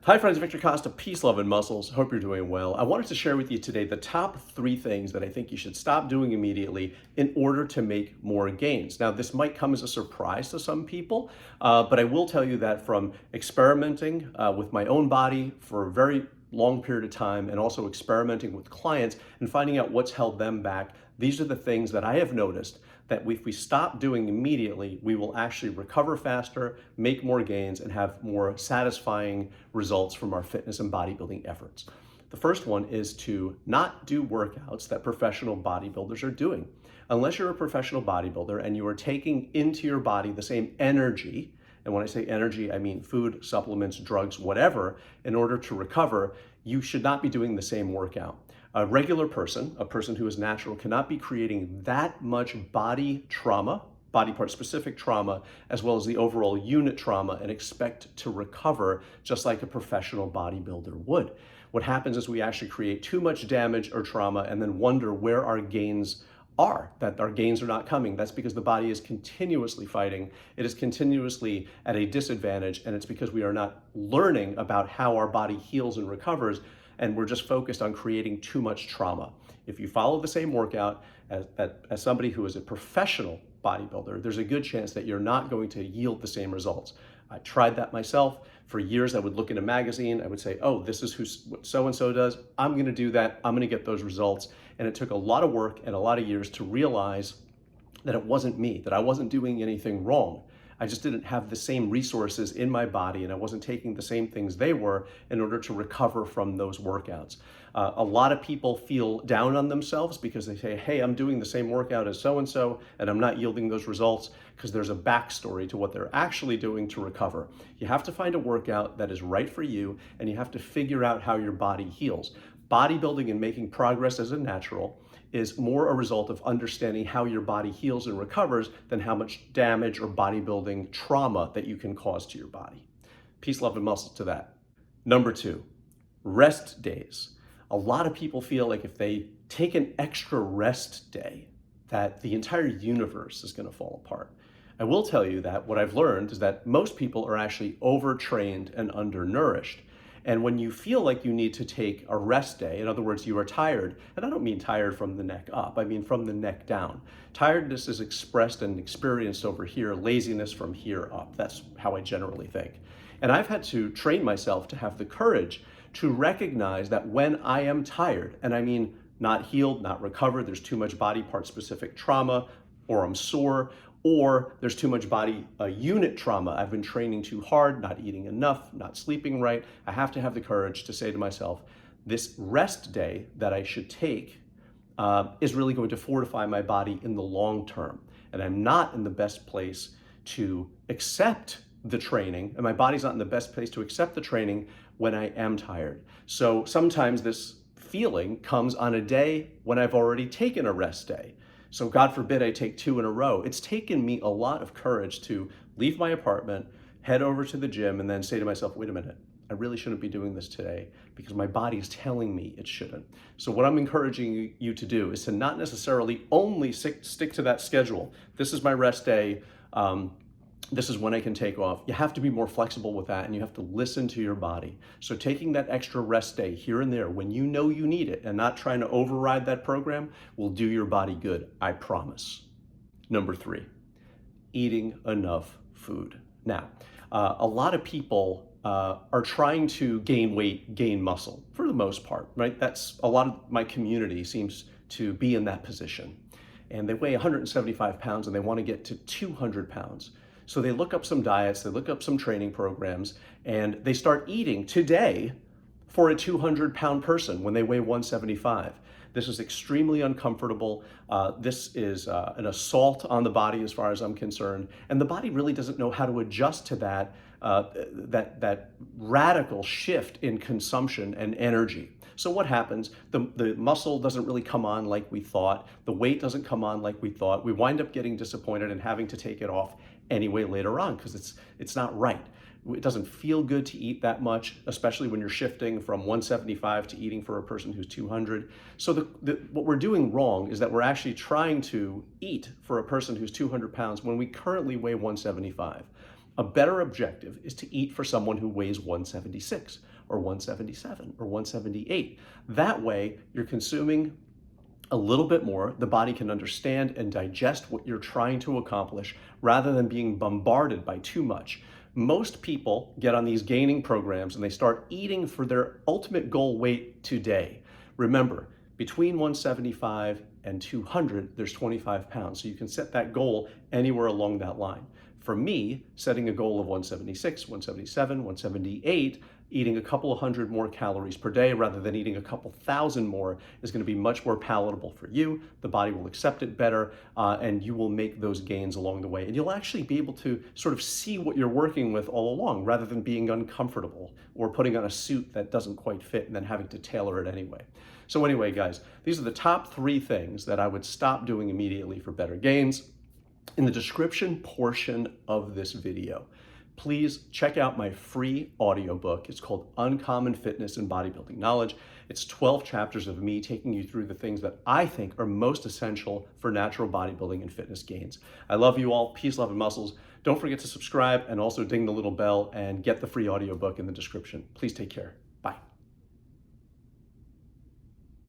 Hi friends, Victor Costa, peace, love, and muscles. Hope you're doing well. I wanted to share with you today the top 3 things that I think you should stop doing immediately in order to make more gains. Now, this might come as a surprise to some people, but I will tell you that from experimenting with my own body for a very long period of time and also experimenting with clients and finding out what's held them back, these are the things that I have noticed that if we stop doing immediately, we will actually recover faster, make more gains, and have more satisfying results from our fitness and bodybuilding efforts. The first one is to not do workouts that professional bodybuilders are doing. Unless you're a professional bodybuilder and you are taking into your body the same energy, and when I say energy, I mean food, supplements, drugs, whatever, in order to recover, you should not be doing the same workout. A regular person, a person who is natural, cannot be creating that much body trauma, body part specific trauma, as well as the overall unit trauma, and expect to recover just like a professional bodybuilder would. What happens is we actually create too much damage or trauma and then wonder where our gains are, that our gains are not coming. That's because the body is continuously fighting. It is continuously at a disadvantage, and it's because we are not learning about how our body heals and recovers, and we're just focused on creating too much trauma. If you follow the same workout as somebody who is a professional bodybuilder, there's a good chance that you're not going to yield the same results. I tried that myself. For years, I would look in a magazine, I would say, oh, this is what so-and-so does. I'm gonna do that, I'm gonna get those results. And it took a lot of work and a lot of years to realize that it wasn't me, that I wasn't doing anything wrong. I just didn't have the same resources in my body, and I wasn't taking the same things they were in order to recover from those workouts. A lot of people feel down on themselves because they say, hey, I'm doing the same workout as so-and-so, and I'm not yielding those results, because there's a backstory to what they're actually doing to recover. You have to find a workout that is right for you, and you have to figure out how your body heals. Bodybuilding and making progress as a natural is more a result of understanding how your body heals and recovers than how much damage or bodybuilding trauma that you can cause to your body. Peace, love, and muscle to that. Number 2, rest days. A lot of people feel like if they take an extra rest day, that the entire universe is going to fall apart. I will tell you that what I've learned is that most people are actually overtrained and undernourished. And when you feel like you need to take a rest day, in other words, you are tired, and I don't mean tired from the neck up, I mean from the neck down. Tiredness is expressed and experienced over here, laziness from here up. That's how I generally think. And I've had to train myself to have the courage to recognize that when I am tired, and I mean not healed, not recovered, there's too much body part specific trauma, or I'm sore, or there's too much body unit trauma. I've been training too hard, not eating enough, not sleeping right. I have to have the courage to say to myself, this rest day that I should take is really going to fortify my body in the long term. And I'm not in the best place to accept the training, and my body's not in the best place to accept the training when I am tired. So sometimes this feeling comes on a day when I've already taken a rest day. So God forbid I take 2 in a row. It's taken me a lot of courage to leave my apartment, head over to the gym, and then say to myself, wait a minute, I really shouldn't be doing this today because my body is telling me it shouldn't. So what I'm encouraging you to do is to not necessarily only stick to that schedule. This is my rest day. This is when I can take off. You have to be more flexible with that, and you have to listen to your body. So taking that extra rest day here and there when you know you need it and not trying to override that program will do your body good, I promise. Number 3, eating enough food. Now, a lot of people are trying to gain weight, gain muscle for the most part, right? That's a lot of my community seems to be in that position. And they weigh 175 pounds and they want to get to 200 pounds. So they look up some diets, they look up some training programs, and they start eating today for a 200-pound person when they weigh 175. This is extremely uncomfortable. This is an assault on the body as far as I'm concerned. And the body really doesn't know how to adjust to that radical shift in consumption and energy. So what happens? The muscle doesn't really come on like we thought. The weight doesn't come on like we thought. We wind up getting disappointed and having to take it off anyway later on because it's not right. It doesn't feel good to eat that much, especially when you're shifting from 175 to eating for a person who's 200. So what we're doing wrong is that we're actually trying to eat for a person who's 200 pounds when we currently weigh 175. A better objective is to eat for someone who weighs 176 or 177 or 178. That way, you're consuming a little bit more, the body can understand and digest what you're trying to accomplish rather than being bombarded by too much. Most people get on these gaining programs and they start eating for their ultimate goal weight today. Remember, between 175 and 200, there's 25 pounds. So you can set that goal anywhere along that line. For me, setting a goal of 176, 177, 178, eating a couple of hundred more calories per day rather than eating a couple thousand more is going to be much more palatable for you. The body will accept it better, and you will make those gains along the way. And you'll actually be able to sort of see what you're working with all along rather than being uncomfortable or putting on a suit that doesn't quite fit and then having to tailor it anyway. So anyway, guys, these are the top 3 things that I would stop doing immediately for better gains. In the description portion of this video, please check out my free audiobook. It's called Uncommon Fitness and Bodybuilding Knowledge. It's 12 chapters of me taking you through the things that I think are most essential for natural bodybuilding and fitness gains. I love you all. Peace, love, and muscles. Don't forget to subscribe and also ding the little bell and get the free audiobook in the description. Please take care.